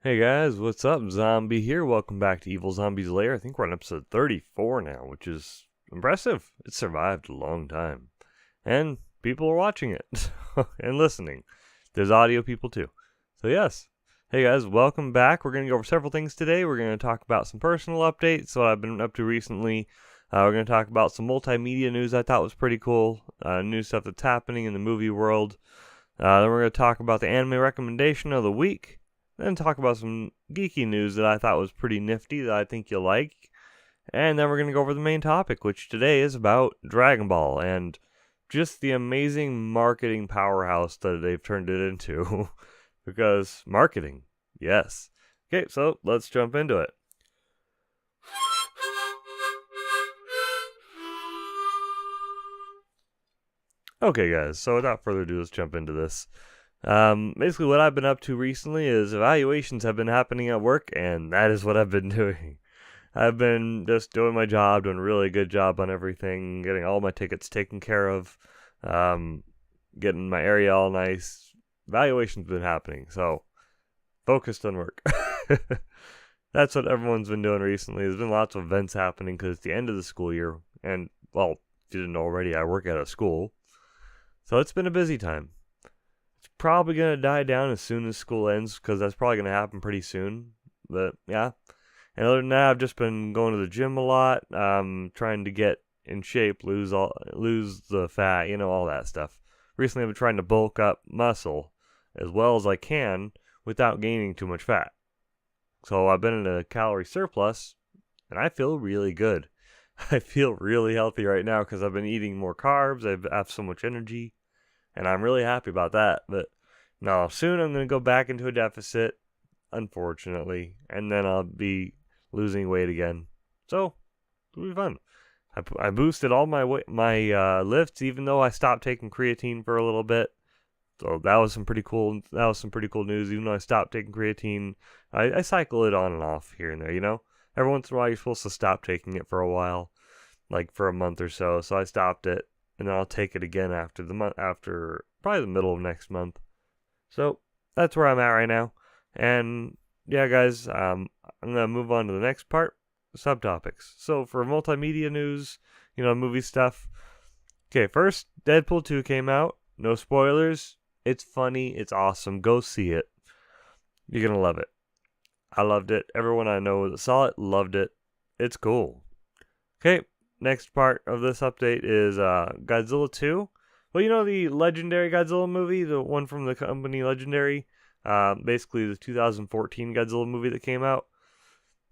Hey guys, what's up? Zombie here. Welcome back to Evilzombies Lair. I think we're on episode 34 now, which is impressive. It's survived a long time. And people are watching it and listening. There's audio people too. So yes. Hey guys, welcome back. We're going to go over several things today. We're going to talk about some personal updates, what I've been up to recently. We're going to talk about some multimedia news I thought was pretty cool. New stuff that's happening in the movie world. Then we're going to talk about the anime recommendation of the week. Then talk about some geeky news that I thought was pretty nifty that I think you'll like. And then we're going to go over the main topic, which today is about Dragonball and just the amazing marketing powerhouse that they've turned it into. Because marketing, yes. Okay, so let's jump into it. Okay, guys, so without further ado, let's jump into this. Basically what I've been up to recently is evaluations have been happening at work, and that is what I've been doing. I've been just doing my job, doing a really good job on everything, getting all my tickets taken care of, getting my area all nice. Evaluations been happening, so focused on work. That's what everyone's been doing recently. There's been lots of events happening because it's the end of the school year, and, well, if you didn't know already, I work at a school. So it's been a busy time. It's probably going to die down as soon as school ends because that's probably going to happen pretty soon. But yeah. And other than that, I've just been going to the gym a lot, trying to get in shape, lose the fat, all that stuff. Recently I've been trying to bulk up muscle as well as I can without gaining too much fat. So I've been in a calorie surplus and I feel really good. I feel really healthy right now because I've been eating more carbs. I have so much energy. And I'm really happy about that. But no, soon I'm going to go back into a deficit, unfortunately. And then I'll be losing weight again. So, it'll be fun. I boosted all my lifts, even though I stopped taking creatine for a little bit. So that was some pretty cool news. Even though I stopped taking creatine, I cycle it on and off here and there, Every once in a while you're supposed to stop taking it for a while, like for a month or so. So I stopped it. And then I'll take it again after probably the middle of next month. So that's where I'm at right now. And yeah, guys, I'm gonna move on to the next part, subtopics. So for multimedia news, movie stuff. Okay, first, Deadpool 2 came out. No spoilers. It's funny. It's awesome. Go see it. You're gonna love it. I loved it. Everyone I know that saw it loved it. It's cool. Okay. Next part of this update is Godzilla 2. Well, the legendary Godzilla movie, the one from the company Legendary, basically the 2014 Godzilla movie that came out.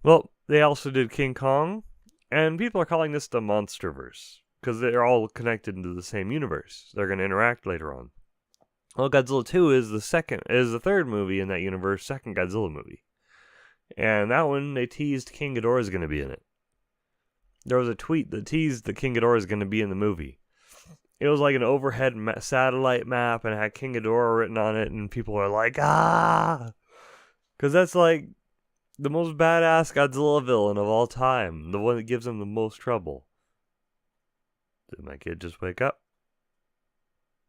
Well, they also did King Kong, and people are calling this the Monsterverse because they're all connected into the same universe. They're going to interact later on. Well, Godzilla 2 is the third movie in that universe, second Godzilla movie. And that one, they teased King Ghidorah is going to be in it. There was a tweet that teased that King Ghidorah is going to be in the movie. It was like an overhead satellite map and it had King Ghidorah written on it, and people are like, ah! Because that's like the most badass Godzilla villain of all time. The one that gives them the most trouble. Did my kid just wake up?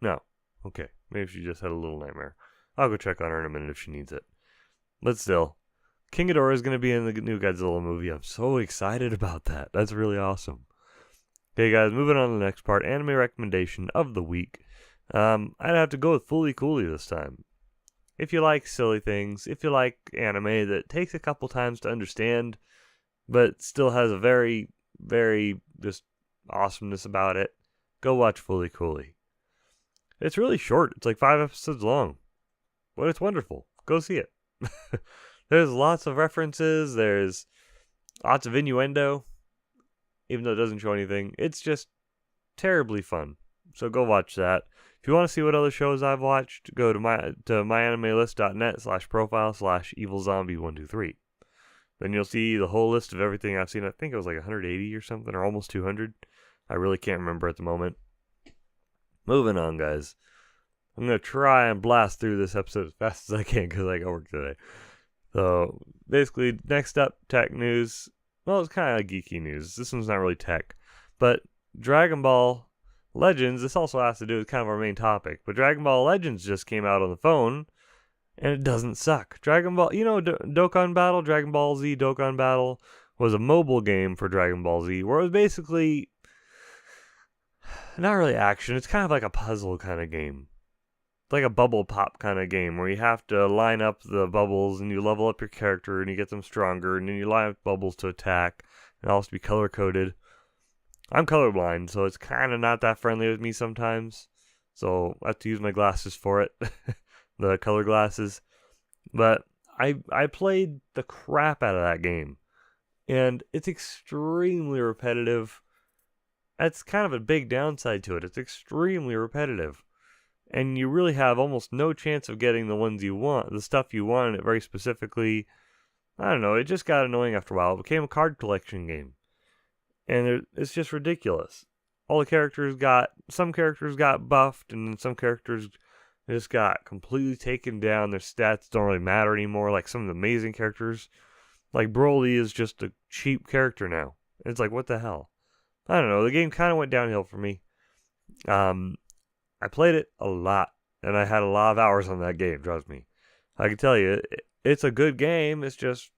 No. Okay. Maybe she just had a little nightmare. I'll go check on her in a minute if she needs it. But still. King Ghidorah is going to be in the new Godzilla movie. I'm so excited about that. That's really awesome. Okay, guys, moving on to the next part. Anime recommendation of the week. I'd have to go with Fooly Cooly this time. If you like silly things, if you like anime that takes a couple times to understand, but still has a very, very just awesomeness about it, go watch Fooly Cooly. It's really short. It's like 5 episodes long. But it's wonderful. Go see it. There's lots of references, there's lots of innuendo, even though it doesn't show anything. It's just terribly fun. So go watch that. If you want to see what other shows I've watched, go to myanimelist.net/profile/evilzombie123. Then you'll see the whole list of everything I've seen. I think it was like 180 or something, or almost 200. I really can't remember at the moment. Moving on, guys. I'm going to try and blast through this episode as fast as I can because I got work today. So, basically, next up, tech news. Well, it's kind of geeky news. This one's not really tech. But Dragon Ball Legends, this also has to do with kind of our main topic. But Dragon Ball Legends just came out on the phone. and it doesn't suck. Dragon Ball, Dokkan Battle, Dragon Ball Z Dokkan Battle was a mobile game for Dragon Ball Z where it was basically not really action. It's kind of like a puzzle kind of game. It's like a bubble pop kind of game where you have to line up the bubbles and you level up your character and you get them stronger and then you line up bubbles to attack. It all has to be color coded. I'm colorblind, so it's kind of not that friendly with me sometimes. So I have to use my glasses for it, the color glasses. But I played the crap out of that game, and it's extremely repetitive. That's kind of a big downside to it. It's extremely repetitive, and you really have almost no chance of getting the ones you want, the stuff you want, and it very specifically. I don't know. It just got annoying after a while. It became a card collection game. And it's just ridiculous. All the some characters got buffed, and then some characters just got completely taken down. Their stats don't really matter anymore. Like some of the amazing characters, like Broly is just a cheap character now. It's like, what the hell? I don't know. The game kind of went downhill for me. I played it a lot, and I had a lot of hours on that game, trust me. I can tell you, it's a good game. It's just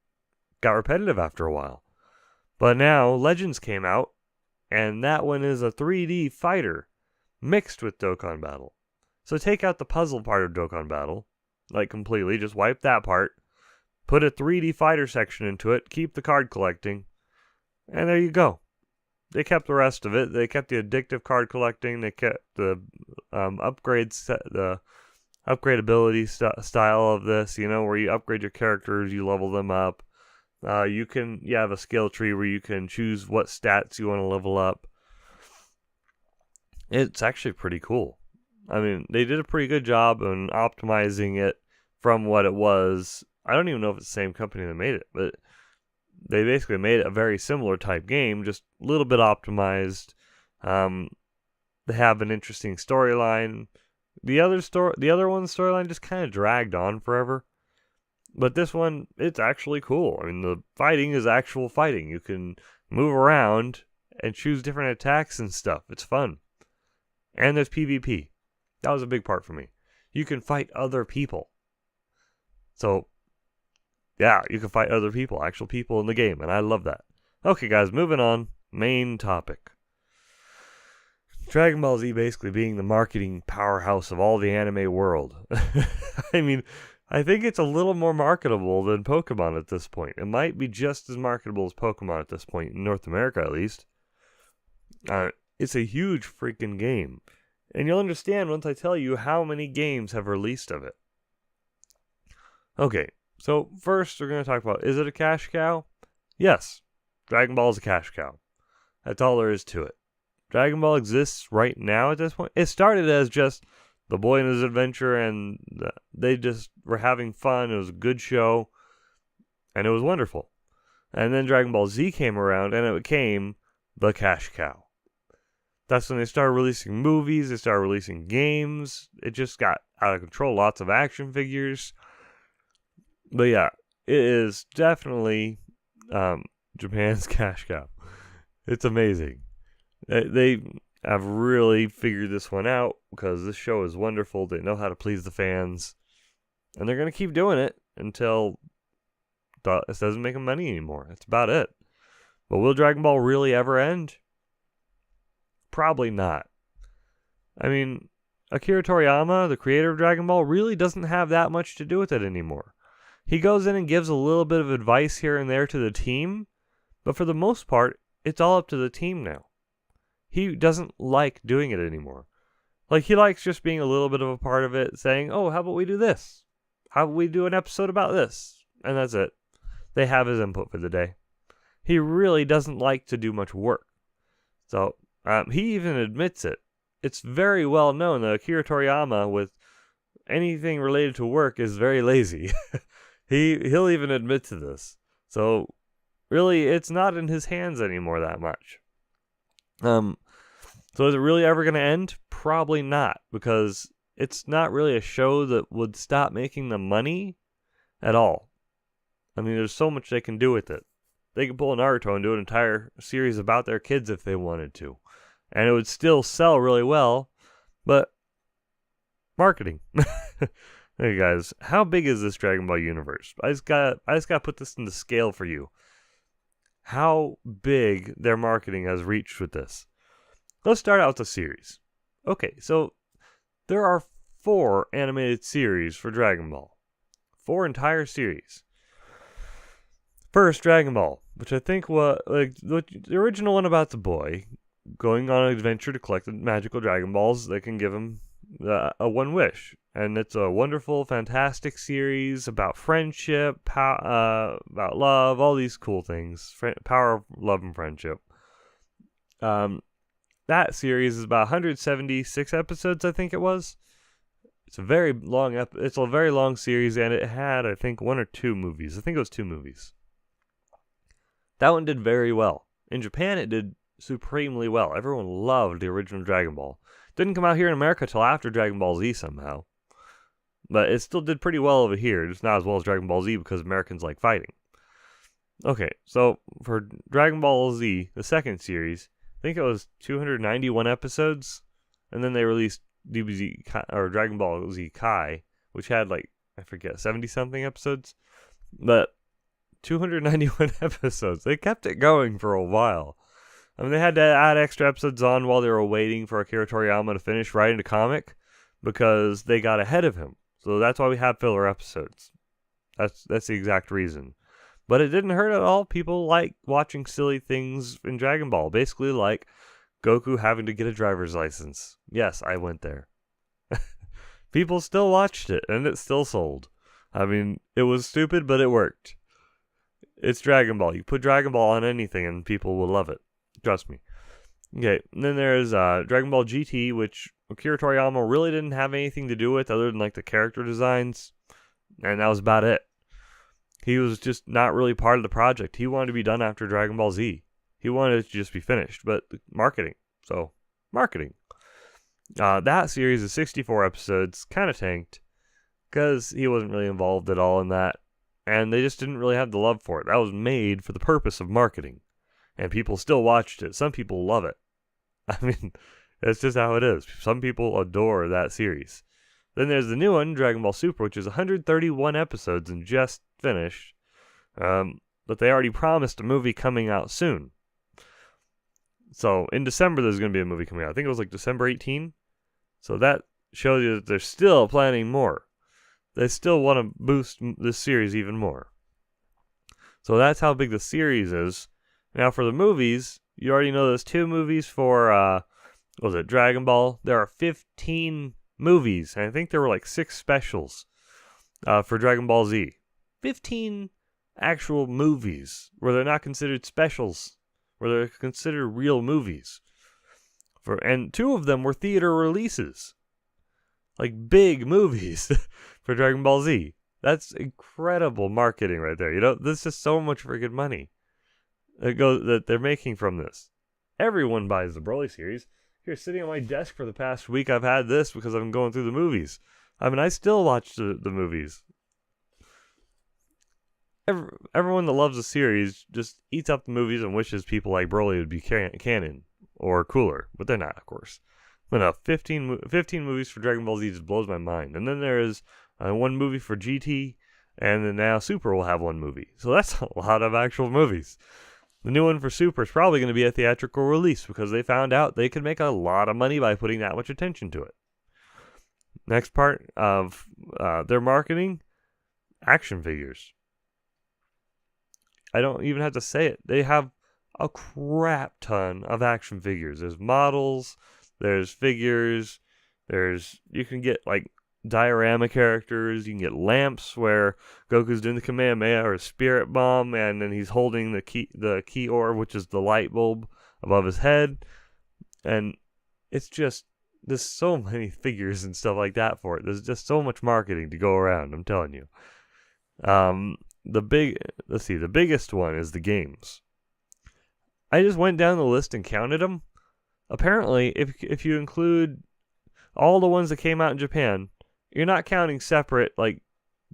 got repetitive after a while. But now Legends came out, and that one is a 3D fighter mixed with Dokkan Battle. So take out the puzzle part of Dokkan Battle, like completely, just wipe that part, put a 3D fighter section into it, keep the card collecting, and there you go. They kept the rest of it. They kept the addictive card collecting. They kept the the upgradability style of this, where you upgrade your characters, you level them up. You have a skill tree where you can choose what stats you want to level up. It's actually pretty cool. I mean, they did a pretty good job on optimizing it from what it was. I don't even know if it's the same company that made it, but they basically made it a very similar type game, just a little bit optimized. They have an interesting storyline. The other one's storyline just kind of dragged on forever. But this one, it's actually cool. I mean, the fighting is actual fighting. You can move around and choose different attacks and stuff. It's fun. And there's PvP. That was a big part for me. You can fight other people. So, yeah, you can fight other people, actual people in the game, and I love that. Okay, guys, moving on. Main topic. Dragon Ball Z basically being the marketing powerhouse of all the anime world. I mean, I think it's a little more marketable than Pokemon at this point. It might be just as marketable as Pokemon at this point, in North America at least. It's a huge freaking game. And you'll understand once I tell you how many games have released of it. Okay, so first we're going to talk about, is it a cash cow? Yes, Dragon Ball is a cash cow. That's all there is to it. Dragon Ball exists right now at this point. It started as just the boy and his adventure, and they just were having fun. It was a good show, and it was wonderful. And then Dragon Ball Z came around, and it became the cash cow. That's when they started releasing movies, they started releasing games. It just got out of control. Lots of action figures. But yeah, it is definitely Japan's cash cow. It's amazing. They have really figured this one out because this show is wonderful. They know how to please the fans. And they're going to keep doing it until it doesn't make them money anymore. That's about it. But will Dragon Ball really ever end? Probably not. I mean, Akira Toriyama, the creator of Dragon Ball, really doesn't have that much to do with it anymore. He goes in and gives a little bit of advice here and there to the team, but for the most part, it's all up to the team now. He doesn't like doing it anymore. Like, he likes just being a little bit of a part of it, saying, oh, how about we do this? How about we do an episode about this? And that's it. They have his input for the day. He really doesn't like to do much work. So, he even admits it. It's very well known that Akira Toriyama, with anything related to work, is very lazy. He'll even admit to this. So, really, it's not in his hands anymore that much. So is it really ever going to end? Probably not, because it's not really a show that would stop making them money at all. I mean, there's so much they can do with it. They could pull a Naruto and do an entire series about their kids if they wanted to. And it would still sell really well, but marketing. Hey guys, how big is this Dragon Ball universe? I just gotta put this into scale for you. How big their marketing has reached with this. Let's start out with the series. Okay, so there are 4 animated series for Dragon Ball. 4 entire series. First, Dragon Ball, which I think was the original one about the boy going on an adventure to collect the magical Dragon Balls that can give him a one wish. And it's a wonderful, fantastic series about friendship, about love, all these cool things. Power of love and friendship. That series is about 176 episodes, I think it was. It's a very long it's a very long series, and it had, I think, 1 or 2 movies. I think it was 2 movies. That one did very well. In Japan, it did supremely well. Everyone loved the original Dragon Ball. Didn't come out here in America till after Dragon Ball Z somehow. But it still did pretty well over here. Just not as well as Dragon Ball Z because Americans like fighting. Okay, so for Dragon Ball Z, the second series, I think it was 291 episodes. And then they released DBZ or Dragon Ball Z Kai, which had like, I forget, 70-something episodes. But 291 episodes. They kept it going for a while. I mean, they had to add extra episodes on while they were waiting for Akira Toriyama to finish writing the comic because they got ahead of him. So that's why we have filler episodes. That's the exact reason. But it didn't hurt at all. People like watching silly things in Dragon Ball. Basically like Goku having to get a driver's license. Yes, I went there. People still watched it, and it still sold. I mean, it was stupid, but it worked. It's Dragon Ball. You put Dragon Ball on anything and people will love it. Trust me. Okay, and then there's Dragon Ball GT, which Akira Toriyama really didn't have anything to do with other than like the character designs. And that was about it. He was just not really part of the project. He wanted to be done after Dragon Ball Z. He wanted it to just be finished. But marketing. So, marketing. That series is 64 episodes. Kind of tanked. Because he wasn't really involved at all in that. And they just didn't really have the love for it. That was made for the purpose of marketing. And people still watched it. Some people love it. I mean, that's just how it is. Some people adore that series. Then there's the new one, Dragon Ball Super, which is 131 episodes and just finished. But they already promised a movie coming out soon. So in December, there's going to be a movie coming out. I think it was like December 18. So that shows you that they're still planning more. They still want to boost this series even more. So that's how big the series is. Now for the movies, you already know there's 2 movies for, Dragon Ball? There are 15 movies, and I think there were like 6 specials for Dragon Ball Z. 15 actual movies where they're not considered specials, where they're considered real movies. And 2 of them were theater releases. Like big movies for Dragon Ball Z. That's incredible marketing right there. You know, this is so much freaking money that they're making from this. Everyone buys the Broly series. Here, sitting on my desk for the past week, I've had this because I've been going through the movies. I mean, I still watch the movies. Everyone that loves the series just eats up the movies and wishes people like Broly would be canon or cooler, but they're not, of course. But no, 15 movies for Dragon Ball Z just blows my mind. And then there is 1 movie for GT, and then now Super will have 1 movie. So that's a lot of actual movies. The new one for Super is probably going to be a theatrical release because they found out they could make a lot of money by putting that much attention to it. Next part of their marketing, action figures. I don't even have to say it. They have a crap ton of action figures. There's models, there's figures, you can get like diorama characters, you can get lamps where Goku's doing the Kamehameha or Spirit Bomb, and then he's holding the key orb, which is the light bulb above his head. And it's just, there's so many figures and stuff like that for it. There's just so much marketing to go around, I'm telling you. The biggest one is the games. I just went down the list and counted them. Apparently, if you include all the ones that came out in Japan, you're not counting separate, like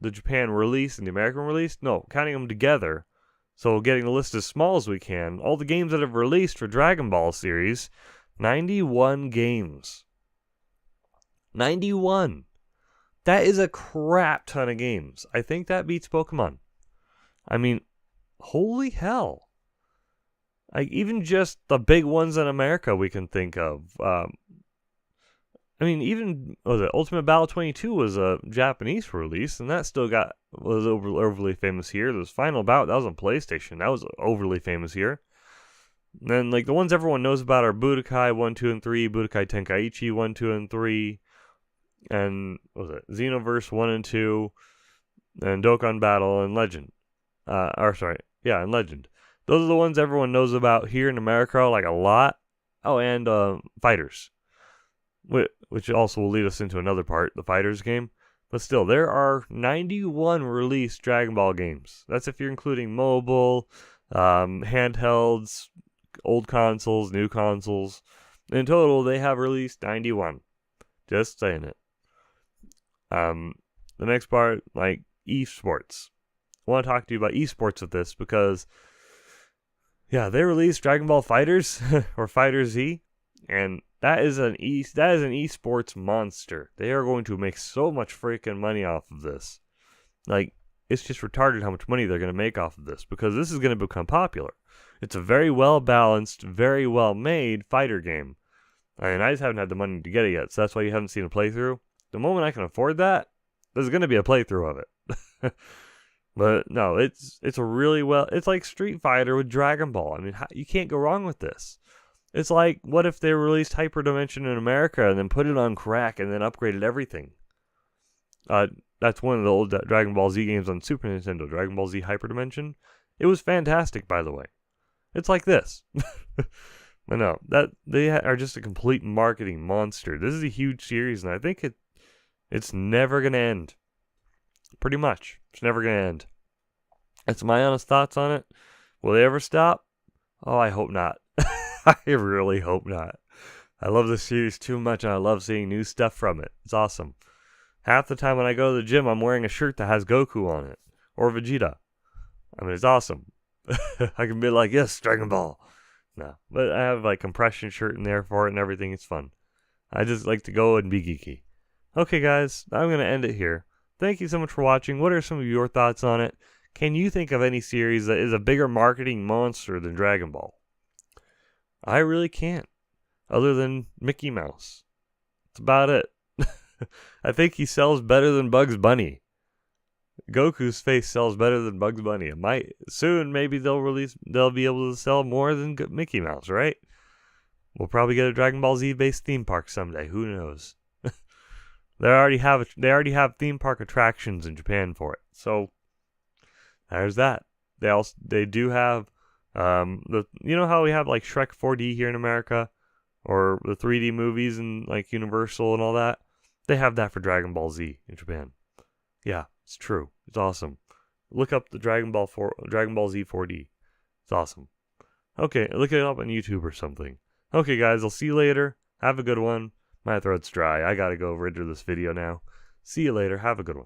the Japan release and the American release. No, counting them together. So getting the list as small as we can. All the games that have released for Dragon Ball series, 91 games. 91. That is a crap ton of games. I think that beats Pokemon. I mean, holy hell. Like, even just the big ones in America we can think of. I mean, even Ultimate Battle 22 was a Japanese release, and that still was overly famous here. There's Final Bout, that was on PlayStation. That was overly famous here. And then, like, the ones everyone knows about are Budokai 1, 2, and 3, Budokai Tenkaichi 1, 2, and 3, and Xenoverse 1 and 2, and Dokkan Battle and Legend. And Legend. Those are the ones everyone knows about here in America, like, a lot. Oh, and Fighters, which also will lead us into another part, the Fighters game. But still, there are 91 released Dragon Ball games. That's if you're including mobile, handhelds, old consoles, new consoles. In total, they have released 91. Just saying it. The next part, like, esports. I want to talk to you about esports with this because, yeah, they released Dragon Ball Fighters or Fighter Z, and that is an esports monster. They are going to make so much freaking money off of this. Like, it's just retarded how much money they're going to make off of this because this is going to become popular. It's a very well balanced, very well made fighter game. I mean, I just haven't had the money to get it yet, so that's why you haven't seen a playthrough. The moment I can afford that, there's going to be a playthrough of it. But no, it's it's like Street Fighter with Dragon Ball. I mean, you can't go wrong with this. It's like, what if they released Hyper Dimension in America and then put it on crack and then upgraded everything? That's one of the old Dragon Ball Z games on Super Nintendo, Dragon Ball Z Hyper Dimension. It was fantastic, by the way. It's like this. But no, they are just a complete marketing monster. This is a huge series, and I think it's never going to end. Pretty much. It's never going to end. That's my honest thoughts on it. Will they ever stop? Oh, I hope not. I really hope not. I love this series too much, and I love seeing new stuff from it. It's awesome. Half the time when I go to the gym, I'm wearing a shirt that has Goku on it. Or Vegeta. I mean, it's awesome. I can be like, yes, Dragon Ball. No. But I have, like, compression shirt in there for it and everything. It's fun. I just like to go and be geeky. Okay, guys. I'm going to end it here. Thank you so much for watching. What are some of your thoughts on it? Can you think of any series that is a bigger marketing monster than Dragon Ball? I really can't. Other than Mickey Mouse. That's about it. I think he sells better than Bugs Bunny. Goku's face sells better than Bugs Bunny. It might soon. Maybe they'll be able to sell more than Mickey Mouse, right? We'll probably get a Dragon Ball Z based theme park someday. Who knows? They already have theme park attractions in Japan for it. So there's that. They do have you know how we have like Shrek 4D here in America, or the 3D movies and like Universal and all that. They have that for Dragon Ball Z in Japan. Yeah, it's true. It's awesome. Look up the Dragon Ball Z 4D. It's awesome. Okay, look it up on YouTube or something. Okay, guys, I'll see you later. Have a good one. My throat's dry. I gotta go render this video now. See you later. Have a good one.